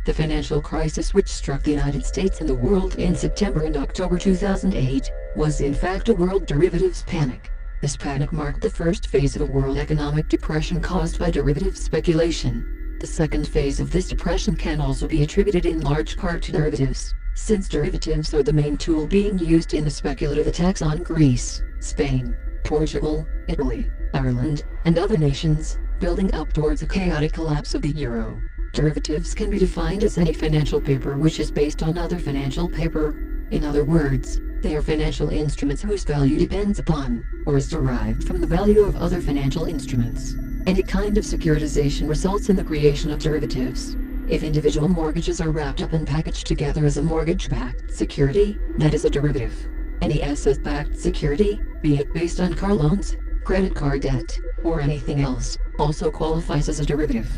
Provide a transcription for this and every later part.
The financial crisis which struck the United States and the world in September and October 2008 was in fact a world derivatives panic. This panic marked the first phase of a world economic depression caused by derivative speculation. The second phase of this depression can also be attributed in large part to derivatives, since derivatives are the main tool being used in the speculative attacks on Greece, Spain, Portugal, Italy, Ireland, and other nations, building up towards a chaotic collapse of the euro. Derivatives can be defined as any financial paper which is based on other financial paper. In other words, they are financial instruments whose value depends upon, or is derived from the value of other financial instruments. Any kind of securitization results in the creation of derivatives. If individual mortgages are wrapped up and packaged together as a mortgage-backed security, that is a derivative. Any asset-backed security, be it based on car loans, credit card debt, or anything else, also qualifies as a derivative.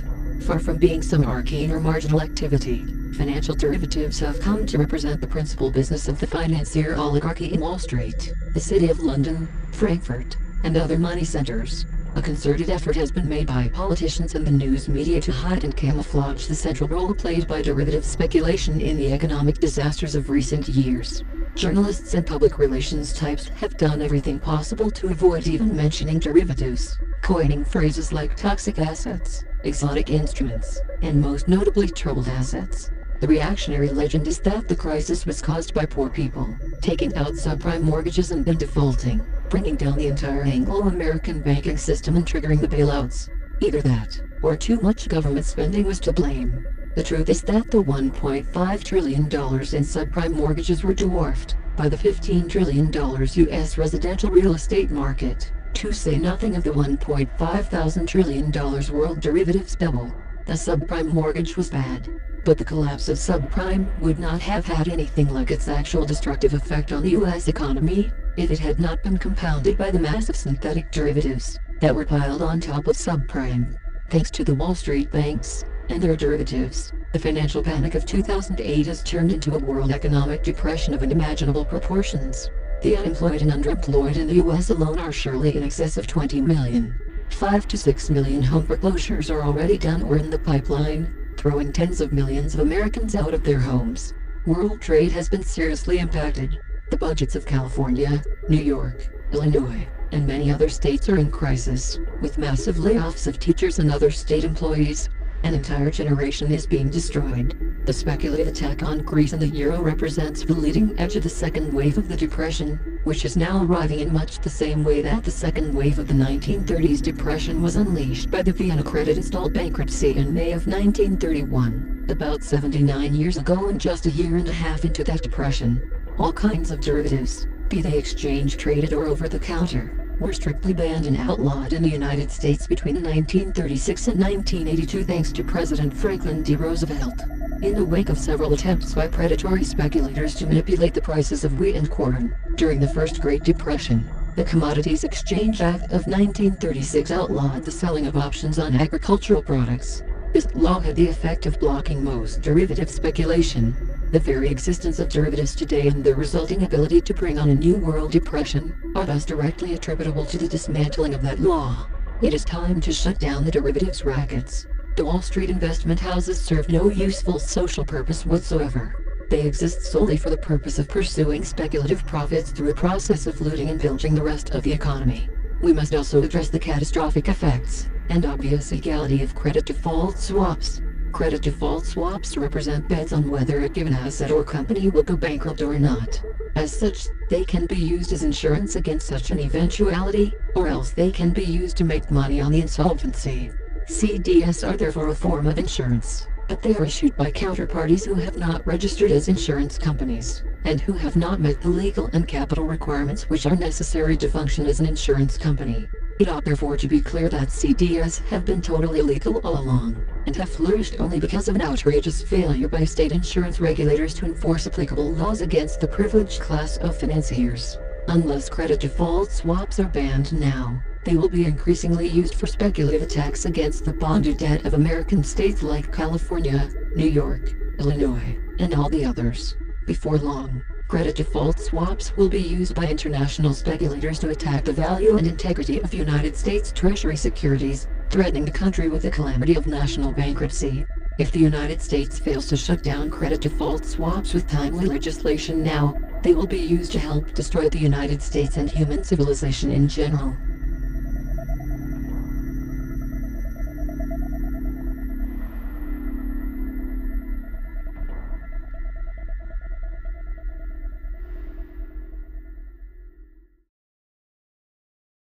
Far from being some arcane or marginal activity, financial derivatives have come to represent the principal business of the financier oligarchy in Wall Street, the City of London, Frankfurt, and other money centers. A concerted effort has been made by politicians and the news media to hide and camouflage the central role played by derivative speculation in the economic disasters of recent years. Journalists and public relations types have done everything possible to avoid even mentioning derivatives, coining phrases like toxic assets, exotic instruments, and most notably troubled assets. The reactionary legend is that the crisis was caused by poor people taking out subprime mortgages and then defaulting, bringing down the entire Anglo-American banking system and triggering the bailouts. Either that, or too much government spending was to blame. The truth is that the $1.5 trillion in subprime mortgages were dwarfed by the $15 trillion U.S. residential real estate market, to say nothing of the $1.5 trillion world derivatives bubble. The subprime mortgage was bad, but the collapse of subprime would not have had anything like its actual destructive effect on the U.S. economy if it had not been compounded by the massive synthetic derivatives that were piled on top of subprime. Thanks to the Wall Street banks and their derivatives, the financial panic of 2008 has turned into a world economic depression of unimaginable proportions. The unemployed and underemployed in the U.S. alone are surely in excess of 20 million. 5 to 6 million home foreclosures are already done or in the pipeline, throwing tens of millions of Americans out of their homes. World trade has been seriously impacted. The budgets of California, New York, Illinois, and many other states are in crisis, with massive layoffs of teachers and other state employees. An entire generation is being destroyed. The speculative attack on Greece and the euro represents the leading edge of the second wave of the Depression, which is now arriving in much the same way that the second wave of the 1930s depression was unleashed by the Vienna credit-stalled bankruptcy in May of 1931. About 79 years ago and just a year and a half into that depression, all kinds of derivatives, be they exchange-traded or over-the-counter, were strictly banned and outlawed in the United States between 1936 and 1982 thanks to President Franklin D. Roosevelt. In the wake of several attempts by predatory speculators to manipulate the prices of wheat and corn during the First Great Depression, the Commodities Exchange Act of 1936 outlawed the selling of options on agricultural products. This law had the effect of blocking most derivative speculation. The very existence of derivatives today and their resulting ability to bring on a new world depression are thus directly attributable to the dismantling of that law. It is time to shut down the derivatives rackets. The Wall Street investment houses serve no useful social purpose whatsoever. They exist solely for the purpose of pursuing speculative profits through a process of looting and pillaging the rest of the economy. We must also address the catastrophic effects and obvious illegality of credit default swaps. Credit default swaps represent bets on whether a given asset or company will go bankrupt or not. As such, they can be used as insurance against such an eventuality, or else they can be used to make money on the insolvency. CDS are therefore a form of insurance, but they are issued by counterparties who have not registered as insurance companies, and who have not met the legal and capital requirements which are necessary to function as an insurance company. It ought therefore to be clear that CDS have been totally illegal all along, and have flourished only because of an outrageous failure by state insurance regulators to enforce applicable laws against the privileged class of financiers. Unless credit default swaps are banned now, they will be increasingly used for speculative attacks against the bonded debt of American states like California, New York, Illinois, and all the others. Before long, credit default swaps will be used by international speculators to attack the value and integrity of United States Treasury securities, threatening the country with a calamity of national bankruptcy. If the United States fails to shut down credit default swaps with timely legislation now, they will be used to help destroy the United States and human civilization in general.